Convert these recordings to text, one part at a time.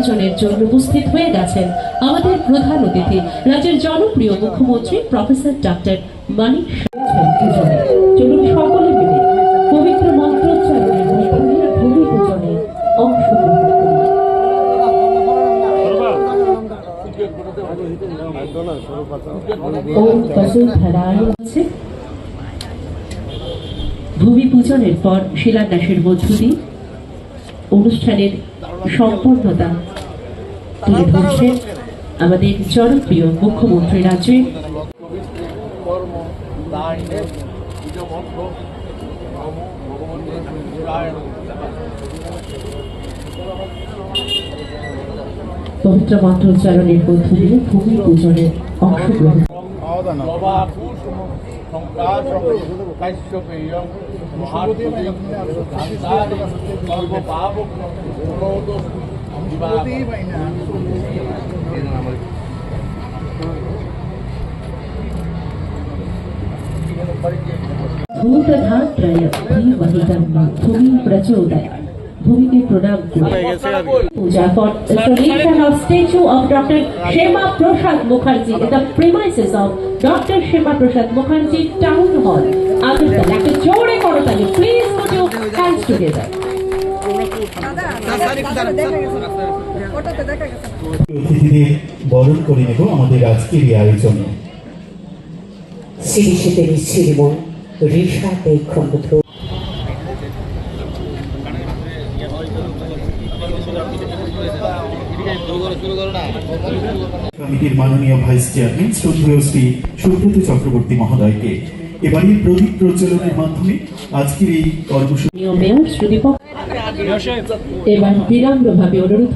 পূজনের জন্য উপস্থিত হয়ে গেছেন আমাদের প্রধান অতিথি রাজ্যের জনপ্রিয় মুখ্যমন্ত্রী প্রফেসর ডক্টর মানিক পূজনে। চলুন সকলে মিলে পবিত্র মন্ত্রোচ্চারণের মাধ্যমে ভূমি পূজনে অংশগ্রহণ করি। ভূমি পূজনের পর শিলান্যাসের মধ্য দিয়ে অনুষ্ঠানের সম্পূর্ণতা তুলে ধরছেন আমাদের জনপ্রিয় মুখ্যমন্ত্রী রাজ্যের পবিত্র মন্ত্রোচ্চারণের মধ্য দিয়ে ভূমি পূজনের অংশগ্রহণ भूमि प्रचोदय भूमि के प्रणाम पूजा for installation of statue of Dr. Shema Prasad Mukherjee in the premises of Dr. Shema Prasad Mukherjee Town Hall. Agartala, একটা জোরে করতালি, please put your hands together. অতিথিদের বরণ করে নেব আমাদের আজকের এই আয়োজনে। শ্রী শীতের শ্রীমন ঋষাতে ক্ষমত্র কমিটির মাননীয় ভাইস চেয়ারম্যান শ্রদ্ধেয় শ্রী সুব্রত চক্রবর্তী মহোদয়কে এবারে প্রদীপ প্রজ্বলনের মাধ্যমে আজকের এই কর্মসূচি এবার বিনম্রভাবে অনুরোধ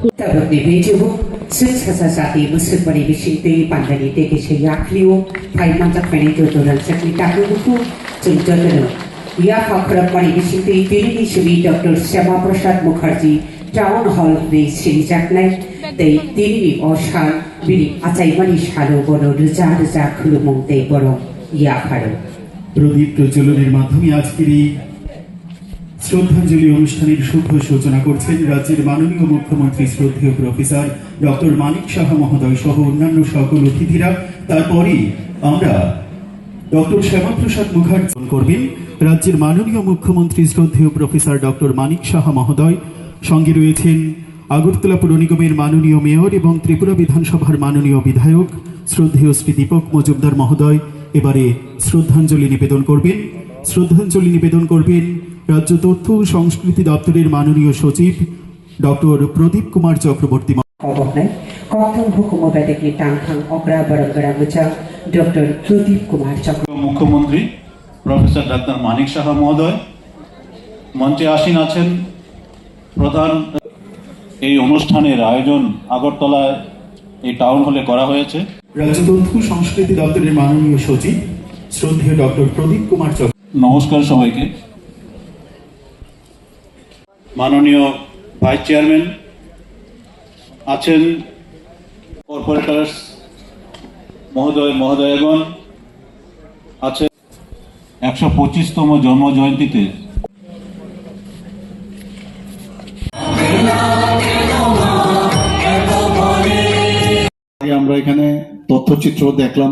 Sensasasati musipari bisinte pandani teke se yakliu pai manjak pani jodoran sakli takuku jojodoro ya khakra pani bisinte tini shri Dr. Shema Prasad Mukherjee Town Hall ni sri jaknai tei tini oshal bini achai mani shalo boro ruja ruja khulumong tei boro ya pharo প্রদীপ প্রজ্বলনের মাধ্যমে আজকের এই শ্রদ্ধাঞ্জলি অনুষ্ঠানের শুভ সূচনা করছেন রাজ্যের মাননীয় মুখ্যমন্ত্রী শ্রদ্ধেয় প্রফেসর ডক্টর মানিক সাহা মহোদয় সহ অন্যান্য সকল অতিথিরা। তারপরে আমরা ডক্টর শ্যামাপ্রসাদ মুখার্জি করবেন রাজ্যের মাননীয় মুখ্যমন্ত্রী শ্রদ্ধেয় প্রফেসর ডক্টর মানিক সাহা মহোদয়। সঙ্গে রয়েছেন আগরতলা পৌর নিগমের মাননীয় মেয়র এবং ত্রিপুরা বিধানসভার মাননীয় বিধায়ক শ্রদ্ধেয় শ্রী দীপক মজুমদার মহোদয়। এবারে শ্রদ্ধাঞ্জলি নিবেদন করবেন রাজ্য তথ্য ও সংস্কৃতি দপ্তরের মাননীয় সচিব ডক্টর প্রদীপ কুমার চক্রবর্তী। মুখ্যমন্ত্রী প্রফেসর ডক্টর মানিক সাহা মহোদয় মঞ্চে আসীন আছেন। প্রধান এই অনুষ্ঠানের আয়োজন আগরতলায় এই টাউন হলে করা হয়েছে। রাজ্য তথ্য সংস্কৃতি দপ্তরের মাননীয় সচিব শ্রদ্ধেয় ডক্টর প্রদীপ কুমার চক্রবর্তী। নমস্কার সবাইকে। মাননীয় ভাইস চেয়ারম্যান আছেন, কর্পোরেটরস মহোদয়গণ আছে। 125তম জন্ম জয়ন্তীতে আমরা এখানে তথ্যচিত্র দেখলাম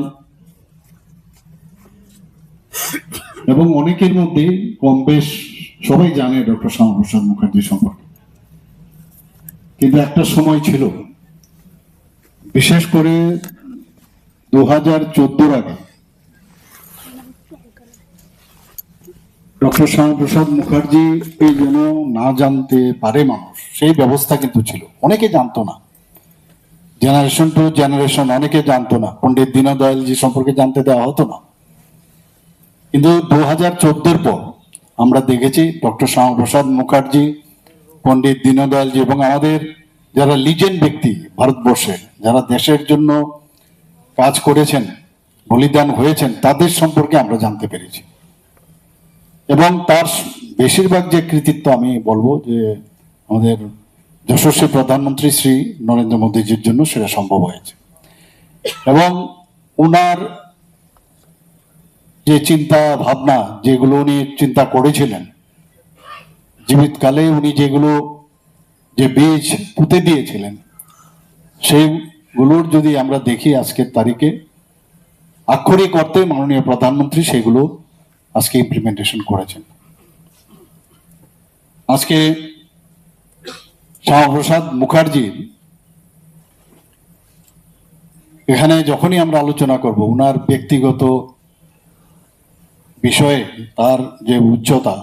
এবং অনেকের মধ্যে কম বেশ সবাই জানে ডক্টর শ্যামাপ্রসাদ মুখার্জি সম্পর্কে, কিন্তু একটা সময় ছিল, বিশেষ করে 2014 আগে ডক্টর শ্যামাপ্রসাদ মুখার্জি এই যেন না জানতে পারে মানুষ, সেই ব্যবস্থা কিন্তু ছিল। অনেকে জানতো না, জেনারেশন টু জেনারেশন অনেকে জানতো না। পণ্ডিত দীনদয়ালজি সম্পর্কে জানতে দেওয়া হতো না, কিন্তু 2014 পর আমরা দেখেছি ডক্টর শ্যামাপ্রসাদ মুখার্জি, পণ্ডিত দীনদয়ালজি এবং আমাদের যারা লিজেন্ড ব্যক্তি ভারতবর্ষে, যারা দেশের জন্য কাজ করেছেন, বলিদান হয়েছেন, তাদের সম্পর্কে আমরা জানতে পেরেছি। এবং তার বেশিরভাগ যে কৃতিত্ব আমি বলবো যে আমাদের যশস্বী প্রধানমন্ত্রী শ্রী নরেন্দ্র মোদীজির জন্য সেটা সম্ভব হয়েছে। এবং ওনার যে চিন্তা ভাবনা, যেগুলো উনি চিন্তা করেছিলেন জীবিতকালে, উনি যেগুলো যে বীজ পুঁতে দিয়েছিলেন, সেইগুলোর যদি আমরা দেখি আজকের তারিখে আক্ষরিক অর্থে মাননীয় প্রধানমন্ত্রী সেগুলো আজকে ইমপ্লিমেন্টেশন করেছেন। আজকে শ্যামাপ্রসাদ মুখার্জির এখানে যখনই আমরা আলোচনা করব ওনার ব্যক্তিগত বিষয়ে তার যে উচ্চতা,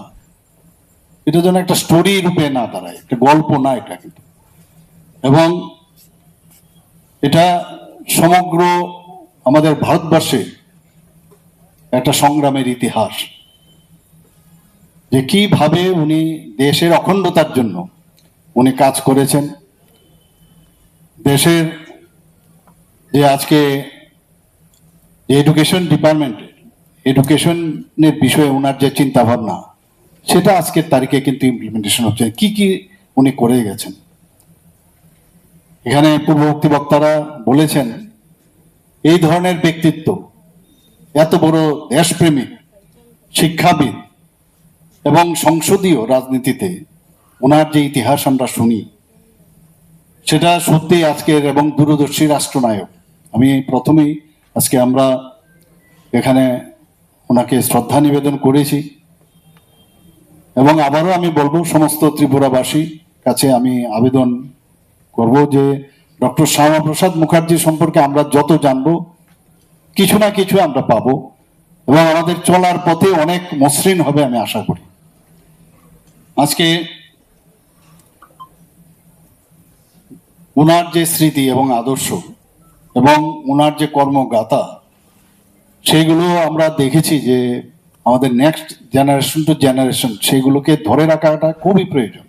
এটা যেন একটা স্টোরি রূপে না দাঁড়ায়, একটা গল্প না এটা কিন্তু, এবং এটা সমগ্র আমাদের ভারতবর্ষে একটা সংগ্রামের ইতিহাস, যে কিভাবে উনি দেশের অখণ্ডতার জন্য উনি কাজ করেছেন। দেশের যে আজকে এডুকেশন ডিপার্টমেন্ট, এডুকেশনের বিষয়ে ওনার যে চিন্তা ভাবনা, সেটা আজকের তারিখে কিন্তু ইমপ্লিমেন্টেশন হচ্ছে। কি কি উনি করে গেছেন, এখানে পূর্ববর্তী বক্তারা বলেছেন, এই ধরনের ব্যক্তিত্ব, এত বড় দেশপ্রেমিক, শিক্ষাবিদ এবং সংসদীয় রাজনীতিতে ওনার যে ইতিহাস আমরা শুনি, সেটা সত্যি আজকের এবং দূরদর্শী রাষ্ট্রনায়ক। আমি প্রথমেই আজকে আমরা এখানে ওনাকে শ্রদ্ধা নিবেদন করেছি, এবং আবারও আমি বলবো সমস্ত ত্রিপুরাবাসী কাছে আমি আবেদন করব যে ডক্টর শ্যামাপ্রসাদ মুখার্জি সম্পর্কে আমরা যত জানবো কিছু না কিছু আমরা পাবো, এবং আমাদের চলার পথে অনেক মসৃণ হবে আমি আশা করি। আজকে ওনার যে স্মৃতি এবং আদর্শ এবং ওনার যে কর্মগাথা, সেইগুলো আমরা দেখেছি যে আমাদের নেক্সট জেনারেশন টু জেনারেশন সেইগুলোকে ধরে রাখাটা খুবই প্রয়োজন।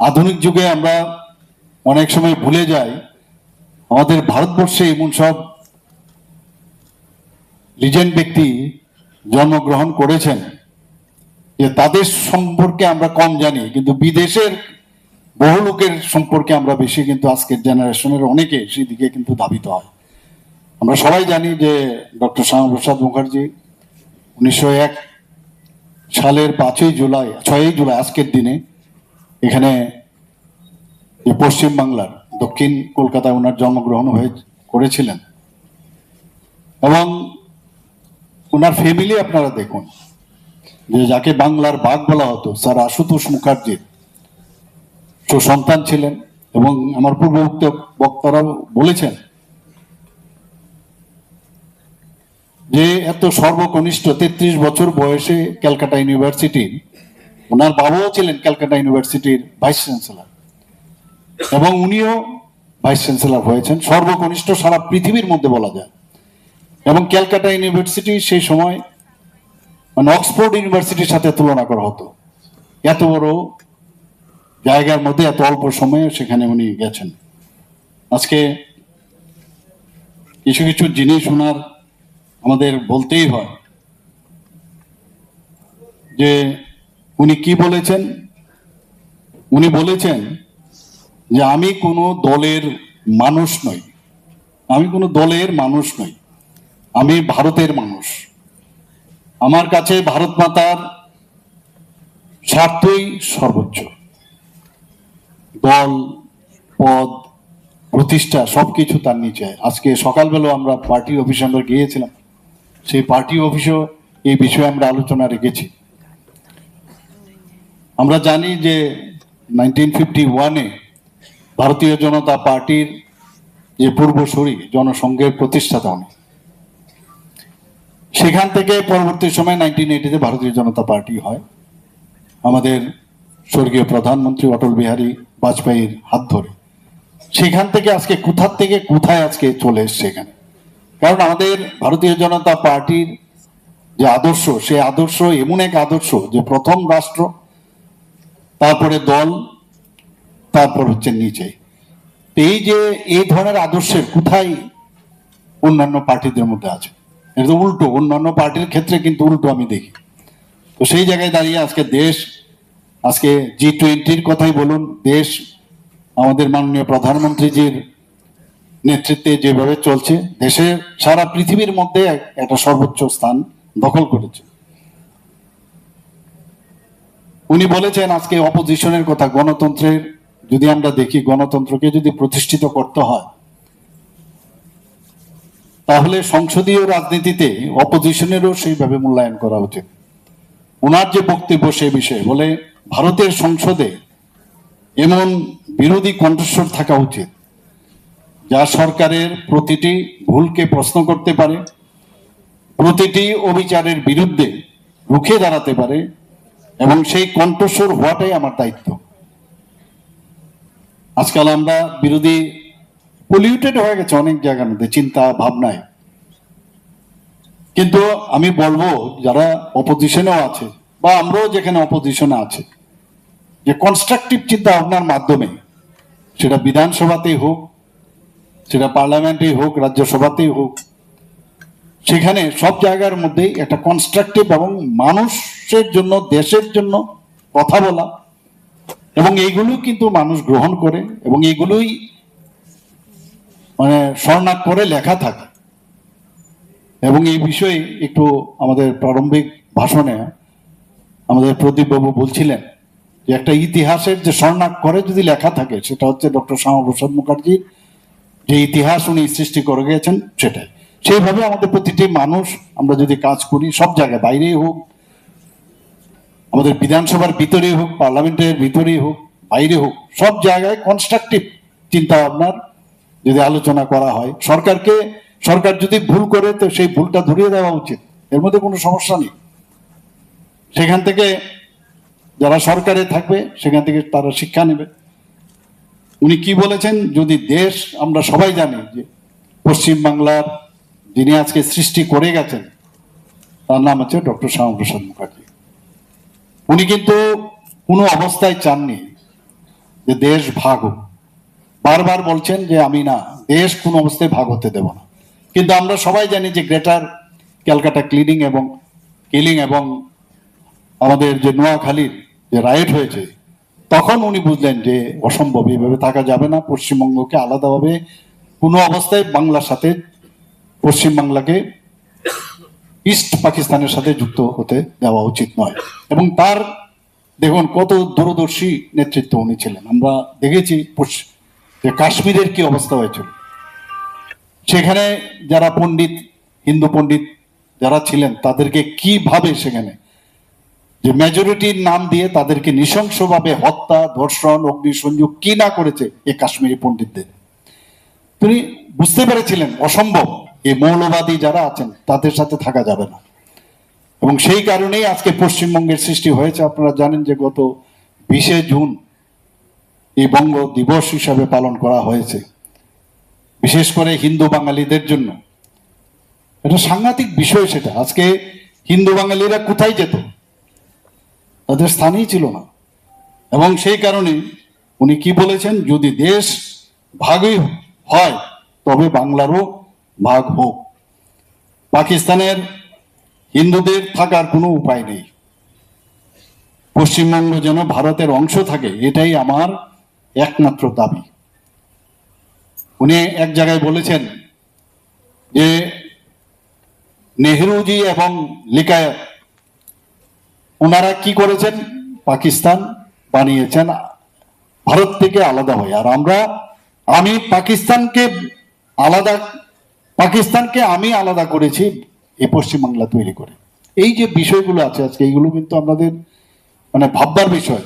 আধুনিক যুগে আমরা অনেক সময় ভুলে যাই আমাদের ভারতবর্ষে এমন সব লিজেন্ড ব্যক্তি জন্মগ্রহণ করেছেন যে তাদের সম্পর্কে আমরা কম জানি, কিন্তু বিদেশের বহু লোকের সম্পর্কে আমরা বেশি, কিন্তু আজকের জেনারেশনের অনেকে সেদিকে কিন্তু ধাবিত হয়। আমরা সবাই জানি যে ডক্টর শ্যামাপ্রসাদ মুখার্জি 1901 সালের 6ই জুলাই আজকের দিনে এখানে যে পশ্চিম বাংলার দক্ষিণ কলকাতায় ওনার জন্মগ্রহণ করেছিলেন। এবং ওনার ফ্যামিলি আপনারা দেখুন, যে যাকে বাংলার বাঘ বলা হতো, স্যার আশুতোষ মুখার্জির সুসন্তান ছিলেন। এবং আমার পূর্ববর্তী বক্তারা বলেছেন যে এত সর্বকনিষ্ঠ 33 বছর বয়সে ক্যালকাটা ইউনিভার্সিটির, ওনার বাবাও ছিলেন ক্যালকাটা ইউনিভার্সিটির ভাইস চ্যান্সেলর, এবং উনিও ভাইস চ্যান্সেলর হয়েছেন, সর্বকনিষ্ঠ সারা পৃথিবীর মধ্যে বলা যায়। এবং ক্যালকাটা ইউনিভার্সিটি সেই সময় মানে অক্সফোর্ড ইউনিভার্সিটির সাথে তুলনা করা হতো, এত বড় জায়গার মধ্যে এত অল্প সময়ে সেখানে উনি গেছেন। আজকে কিছু কিছু জিনিস ওনার আমাদের বলতেই হয়, যে উনি কি বলেছেন। উনি বলেছেন যে আমি কোনো দলের মানুষ নই, আমি কোনো দলের মানুষ নই, আমি ভারতের মানুষ। আমার কাছে ভারত মাতার স্বার্থই সর্বোচ্চ, দল পদ প্রতিষ্ঠা সবকিছু তার নিচে। আজকে সকালবেলা আমরা পার্টি অফিসে আমরা গিয়েছিলাম, সেই পার্টি অফিসেও এই বিষয়ে আমরা আলোচনা রেখেছি। আমরা জানি যে 1951-এ ভারতীয় জনতা পার্টির যে পূর্বসূরি জনসংঘের প্রতিষ্ঠাতা উনি, সেখান থেকে পরবর্তী সময় 1980-তে ভারতীয় জনতা পার্টি হয় আমাদের স্বর্গীয় প্রধানমন্ত্রী অটল বিহারী বাজপেয়ীর হাত ধরে। সেখান থেকে আজকে কোথার থেকে কোথায় আজকে চলে এসছে এখানে, কারণ আমাদের ভারতীয় জনতা পার্টির যে আদর্শ, সেই আদর্শ এমন এক আদর্শ যে প্রথম রাষ্ট্র, তারপরে দল, তারপর হচ্ছে নিচে। এই যে এই ধরনের আদর্শের কোথায় অন্যান্য পার্টিদের মধ্যে আছে, এটা উল্টো, অন্যান্য পার্টির ক্ষেত্রে কিন্তু উল্টো আমি দেখি। তো সেই জায়গায় দাঁড়িয়ে আজকে দেশ, আজকে G20-র কথাই বলুন, দেশ আমাদের মাননীয় প্রধানমন্ত্রীজির নেতৃত্বে যেভাবে চলছে, দেশের সারা পৃথিবীর মধ্যে একটা সর্বোচ্চ স্থান দখল করেছে। উনি বলেছেন আজকে অপোজিশনের কথা, গণতন্ত্রের যদি আমরা দেখি গণতন্ত্রকে যদি প্রতিষ্ঠিত করতে হয়, তাহলে সংসদীয় রাজনীতিতে অপোজিশনেরও সেইভাবে মূল্যায়ন করা উচিত। ওনার যে বক্তব্য সে বিষয়ে বলে, ভারতের সংসদে এমন বিরোধী কণ্ঠস্বর থাকা উচিত যা সরকারের প্রতিটি ভুলকে প্রশ্ন করতে পারে, প্রতিটি অবিচারের বিরুদ্ধে রুখে দাঁড়াতে পারে, এবং সেই কণ্ঠস্বর হওয়াটাই আমার দায়িত্ব। আজকাল আমরা বিরোধী পলিউটেড হয়ে গেছে অনেক জায়গার মধ্যে চিন্তা ভাবনায়, কিন্তু আমি বলবো যারা অপোজিশনেও আছে বা আমরাও যেখানে অপোজিশনে আছে, যে কনস্ট্রাকটিভ চিন্তা ভাবনার মাধ্যমে, সেটা বিধানসভাতেই হোক, সেটা পার্লামেন্টেই হোক, রাজ্যসভাতেই হোক, সেখানে সব জায়গার মধ্যেই একটা কনস্ট্রাকটিভ এবং মানুষের জন্য, দেশের জন্য কথা বলা, এবং এইগুলো কিন্তু মানুষ গ্রহণ করে, এবং এইগুলোই মানে স্বর্ণাক করে লেখা থাকে। এবং এই বিষয়ে একটু আমাদের প্রারম্ভিক ভাষণে আমাদের প্রদীপবাবু বলছিলেন যে একটা ইতিহাসের যে স্বর্ণাক করে যদি লেখা থাকে, সেটা হচ্ছে ডক্টর শ্যামাপ্রসাদ মুখার্জির যে ইতিহাস উনি সৃষ্টি করে গিয়েছেন সেটাই। সেইভাবে আমাদের প্রতিটি মানুষ আমরা যদি কাজ করি, সব জায়গায়, বাইরেই হোক, আমাদের বিধানসভার ভিতরেই হোক, পার্লামেন্টের ভিতরেই হোক, বাইরে হোক, সব জায়গায় কনস্ট্রাকটিভ চিন্তা ভাবনার যদি আলোচনা করা হয়, সরকার যদি ভুল করে তো সেই ভুলটা ধরিয়ে দেওয়া উচিত, এর মধ্যে কোনো সমস্যা নেই। সেখান থেকে যারা সরকারে থাকবে সেখান থেকে তারা শিক্ষা নেবে। উনি কি বলেছেন, যদি দেশ, আমরা সবাই জানি যে পশ্চিমবাংলার যিনি আজকে সৃষ্টি করে গেছেন তার নাম হচ্ছে ডক্টর শ্যামাপ্রসাদ মুখার্জি। উনি কিন্তু কোনো অবস্থায় চাননি যে দেশ ভাগ হোক, বারবার বলছেন যে আমি না, দেশ কোনো অবস্থায় ভাগ হতে দেব না। কিন্তু আমরা সবাই জানি যে গ্রেটার ক্যালকাটা কিলিং এবং আমাদের যে নোয়াখালীর যে রাইট হয়েছে, তখন উনি বুঝলেন যে অসম্ভব, এইভাবে থাকা যাবে না, পশ্চিমবঙ্গকে আলাদাভাবে কোনো অবস্থায় বাংলার সাথে, পশ্চিমবাংলাকে ইস্ট পাকিস্তানের সাথে যুক্ত হতে দেওয়া উচিত নয়। এবং তার দেখুন কত দূরদর্শী নেতৃত্ব উনি ছিলেন। আমরা দেখেছি যে কাশ্মীরের কি অবস্থা হয়েছিল, সেখানে যারা পণ্ডিত, হিন্দু পণ্ডিত যারা ছিলেন, তাদেরকে কিভাবে সেখানে যে মেজরিটির নাম দিয়ে তাদেরকে নৃশংসভাবে হত্যা, ধর্ষণ, অগ্নিসংযোগ কি না করেছে এই কাশ্মীরি পণ্ডিতদের। তিনি বুঝতে পেরেছিলেন অসম্ভব, এই মৌলবাদী যারা আছেন তাদের সাথে থাকা যাবে না, এবং সেই কারণেই আজকে পশ্চিমবঙ্গের সৃষ্টি হয়েছে। আপনারা জানেন যে গত 20শে জুন এই বঙ্গ দিবস হিসাবে পালন করা হয়েছে, বিশেষ করে হিন্দু বাঙালিদের জন্য। এটা সাংঘাতিক বিষয়। সেটা আজকে হিন্দু বাঙালিরা কোথায় যেত, তাদের স্থানই ছিল না। এবং সেই কারণে উনি কি বলেছেন, যদি দেশ ভাগই হয় তবে বাংলারও ভাগ হোক, পাকিস্তানের হিন্দুদের থাকার কোনো উপায় নেই, পশ্চিমবঙ্গ যেন ভারতের অংশ থাকে, এটাই আমার একমাত্র দাবি। উনি এক জায়গায় বলেছেন যে নেহরুজি এবং লিকায়ত ওনারা কি করেছেন, পাকিস্তান বানিয়েছেন ভারত থেকে আলাদা হয়ে, আর আমি পাকিস্তানকে আলাদা করেছি এই পশ্চিমবাংলা তৈরি করে। এই যে বিষয়গুলো আছে আজকে, এইগুলো কিন্তু আমাদের মানে ভাববার বিষয়।